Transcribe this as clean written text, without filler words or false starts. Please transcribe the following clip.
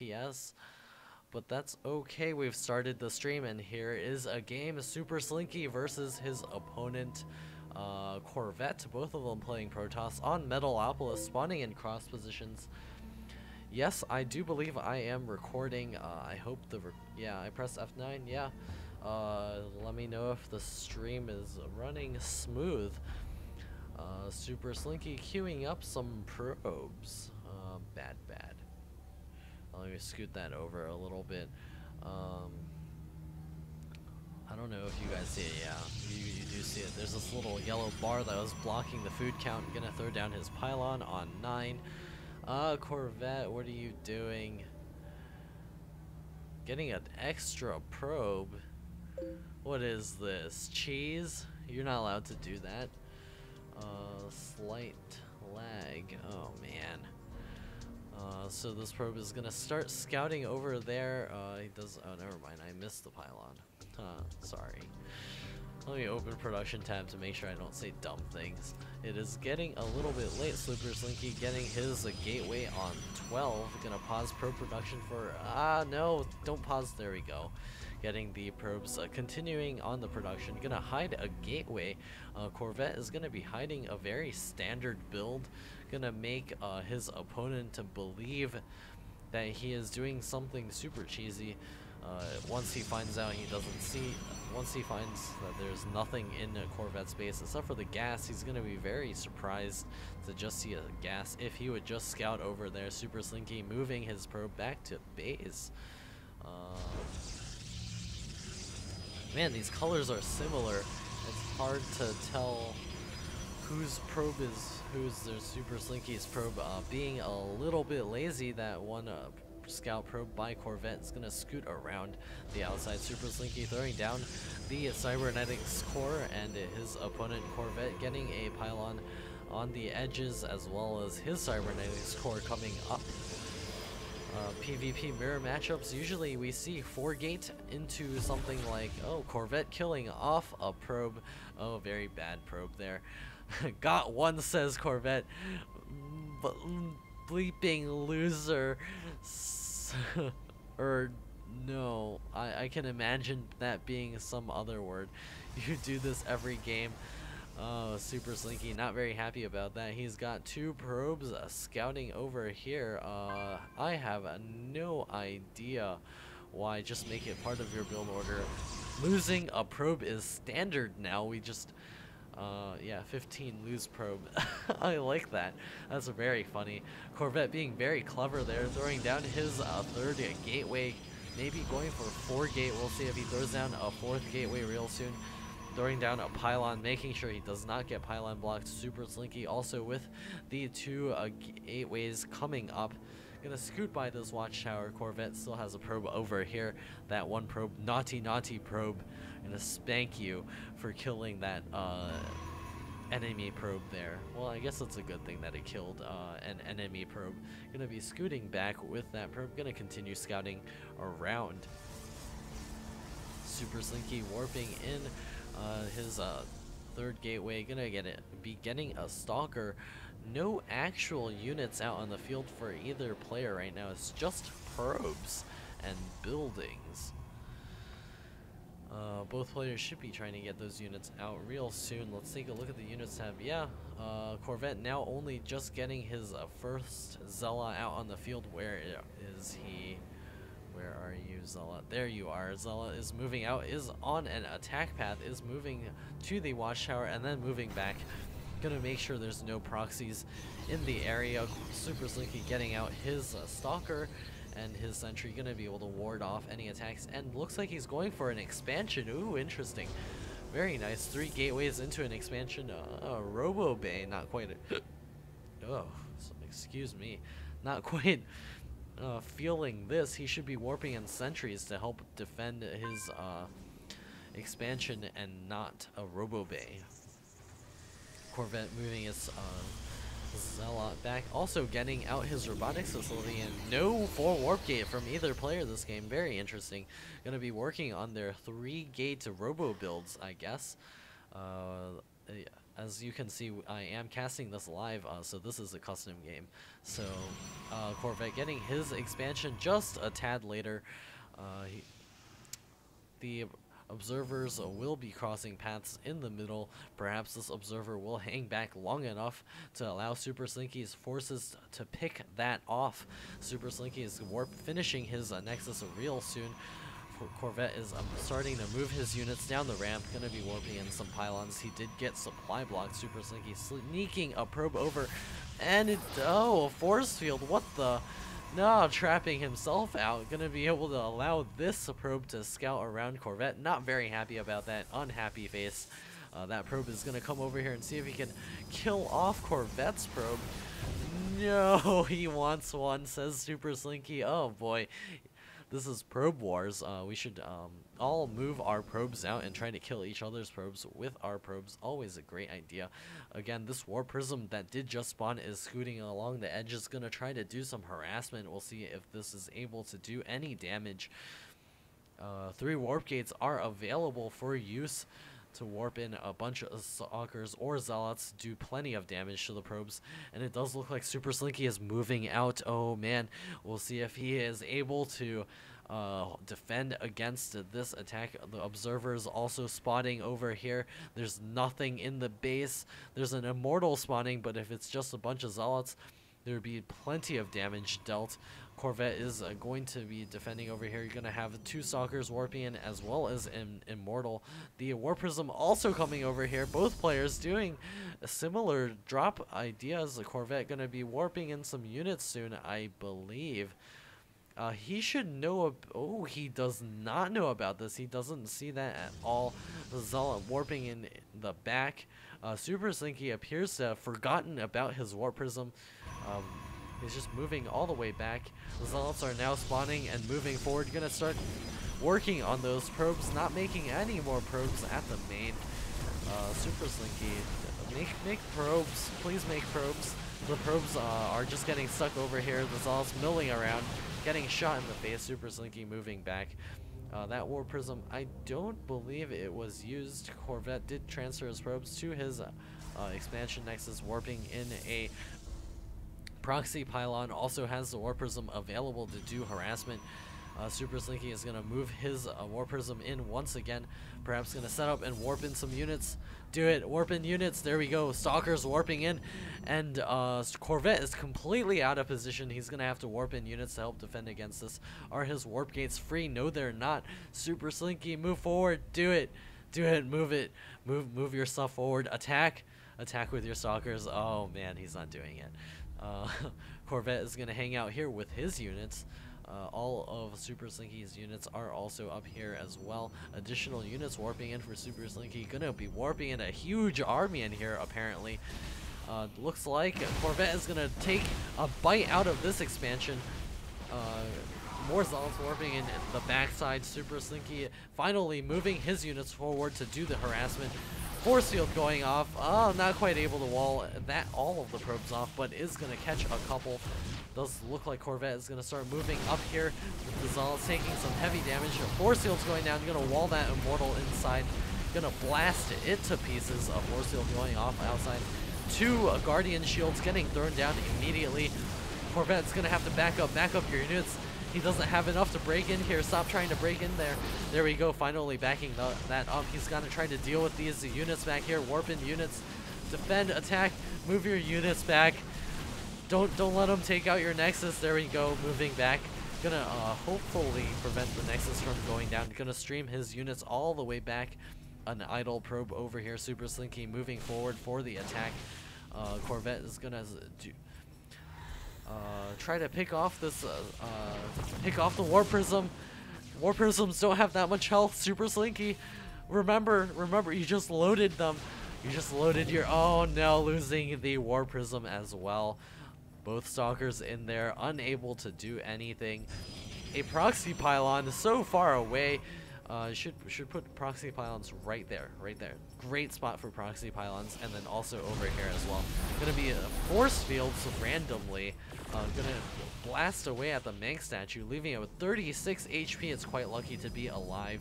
FPS. But that's okay, we've started the stream, and here is a game, SuperSlinky versus his opponent, Corvette, both of them playing Protoss on Metalopolis, spawning in cross positions. Yes, I do believe I am recording. I hope yeah, I pressed F9, yeah. Let me know if the stream is running smooth. SuperSlinky queuing up some probes. Bad. Let me scoot that over a little bit. I don't know if you guys see it. Yeah, you do see it. There's this little yellow bar that was blocking the food count. Gonna throw down his pylon on 9. Corvette, what are you doing? Getting an extra probe? What is this? Cheese? You're not allowed to do that. Slight lag. Oh man. So this probe is gonna start scouting over there. He does. Oh, never mind. I missed the pylon. Sorry. Let me open production tab to make sure I don't say dumb things. It is getting a little bit late. SuperSlinky getting his gateway on 12. Gonna pause probe production for. No, don't pause. There we go. Getting the probes, continuing on the production. Gonna hide a gateway. Corvette is gonna be hiding a very standard build. Gonna make his opponent to believe that he is doing something super cheesy. Once he finds out once he finds that there's nothing in Corvette's base except for the gas, he's gonna be very surprised to just see a gas. If he would just scout over there, SuperSlinky moving his probe back to base. Man, these colors are similar. It's hard to tell whose probe is who's their SuperSlinky's probe. Being a little bit lazy, that one scout probe by Corvette is gonna scoot around the outside. SuperSlinky throwing down the cybernetics core, and his opponent Corvette getting a pylon on the edges, as well as his cybernetics core coming up. PvP mirror matchups, usually we see 4-gate into something like, oh, Corvette killing off a probe. Oh, very bad probe there. Got one, says Corvette. Bleeping loser. Or no, I can imagine that being some other word. You do this every game. Oh, SuperSlinky not very happy about that. He's got 2 probes scouting over here. I have no idea why. Just make it part of your build order. Losing a probe is standard now. We just yeah, 15 lose probe. I like that. That's very funny. Corvette being very clever there, throwing down his 3rd gateway. Maybe going for 4-gate. We'll see if he throws down a 4th gateway real soon. Throwing down a pylon, making sure he does not get pylon blocked. SuperSlinky also with the 2 gateways coming up. Gonna scoot by this watchtower. Corvette still has a probe over here. That one probe, naughty probe. Gonna spank you for killing that enemy probe there. Well, I guess it's a good thing that it killed an enemy probe. Gonna be scooting back with that probe. Gonna continue scouting around. SuperSlinky warping in his 3rd gateway. Gonna be getting a stalker. No actual units out on the field for either player right now. It's just probes and buildings. Both players should be trying to get those units out real soon. Let's take a look at the units tab. Yeah, Corvette now only just getting his 1st Zella out on the field. Where is he? Where are you, Zella? There you are. Zella is moving out, is on an attack path, is moving to the watchtower, and then moving back. Gonna make sure there's no proxies in the area. SuperSlinky getting out his stalker and his sentry. Gonna be able to ward off any attacks, and looks like he's going for an expansion. Ooh, interesting. Very nice. 3 gateways into an expansion. Robo Bay, not quite. Oh, excuse me. Not quite. Feeling this, he should be warping in sentries to help defend his expansion and not a Robo Bay. Corvette moving his Zealot back, also getting out his robotics facility, and no 4 warp gate from either player this game. Very interesting. Gonna be working on their 3-gate robo builds, I guess. as you can see, I am casting this live, so this is a custom game. So Corvette getting his expansion just a tad later. The observers will be crossing paths in the middle. Perhaps this observer will hang back long enough to allow SuperSlinky's forces to pick that off. SuperSlinky is finishing his Nexus real soon. Corvette is starting to move his units down the ramp, gonna be warping in some pylons. He did get supply blocked. SuperSlinky sneaking a probe over, and a force field, what the? No, trapping himself out. Gonna be able to allow this probe to scout around Corvette. Not very happy about that. Unhappy face. That probe is gonna come over here and see if he can kill off Corvette's probe. No, he wants one, says SuperSlinky. Oh boy. This is probe wars. We should all move our probes out and try to kill each other's probes with our probes. Always a great idea. Again, this war prism that did just spawn is scooting along the edge. Is gonna try to do some harassment. We'll see if this is able to do any damage. 3 warp gates are available for use to warp in a bunch of stalkers or zealots, do plenty of damage to the probes, and it does look like SuperSlinky is moving out. Oh man, we'll see if he is able to defend against this attack. The observers also spotting over here. There's nothing in the base. There's an immortal spawning, but if it's just a bunch of zealots, there would be plenty of damage dealt. Corvette is going to be defending over here. You're going to have 2 stalkers warping in as well as an immortal. The war prism also coming over here. Both players doing similar drop ideas. The Corvette going to be warping in some units soon, I believe. He should know. Oh, he does not know about this. He doesn't see that at all. The zealot warping in the back. SuperSlinky appears to have forgotten about his warp prism. He's just moving all the way back. The zealots are now spawning and moving forward. Gonna start working on those probes, not making any more probes at the main. SuperSlinky, make probes. Please make probes. The probes are just getting stuck over here. The zealots milling around, getting shot in the face. SuperSlinky moving back. That war prism, I don't believe it was used. Corvette did transfer his probes to his expansion nexus, warping in a proxy pylon. Also has the war prism available to do harassment. SuperSlinky is going to move his war prism in once again. Perhaps going to set up and warp in some units. Do it. Warp in units. There we go. Stalkers warping in. And Corvette is completely out of position. He's going to have to warp in units to help defend against this. Are his warp gates free? No, they're not. SuperSlinky, move forward. Do it. Do it. Move it. Move your stuff forward. Attack. Attack with your stalkers. Oh, man. He's not doing it. Corvette is going to hang out here with his units. All of SuperSlinky's units are also up here as well. Additional units warping in for SuperSlinky. Gonna be warping in a huge army in here, apparently. Looks like Corvette is gonna take a bite out of this expansion. More zealots warping in the backside. SuperSlinky finally moving his units forward to do the harassment. Force field going off. Oh, not quite able to wall that all of the probes off, but is going to catch a couple. Does look like Corvette is going to start moving up here with the zealots taking some heavy damage. Force field's going down. Going to wall that immortal inside. Going to blast it to pieces. A force field going off outside. 2 guardian shields getting thrown down immediately. Corvette's going to have to back up your units. He doesn't have enough to break in here. Stop trying to break in there. There we go. Finally backing that up. He's got to try to deal with these units back here. Warp in units. Defend, attack. Move your units back. Don't let them take out your Nexus. There we go. Moving back. Gonna hopefully prevent the Nexus from going down. Gonna stream his units all the way back. An idle probe over here. SuperSlinky moving forward for the attack. Corvette is gonna try to pick off this, pick off the war prism. War prisms don't have that much health. SuperSlinky, remember, you just loaded them. You just loaded your, oh no, losing the war prism as well. Both stalkers in there, unable to do anything. A proxy pylon so far away. Should put proxy pylons right there. Great spot for proxy pylons, and then also over here as well. Gonna be a force field randomly. Gonna blast away at the Manx statue, leaving it with 36 HP. It's quite lucky to be alive.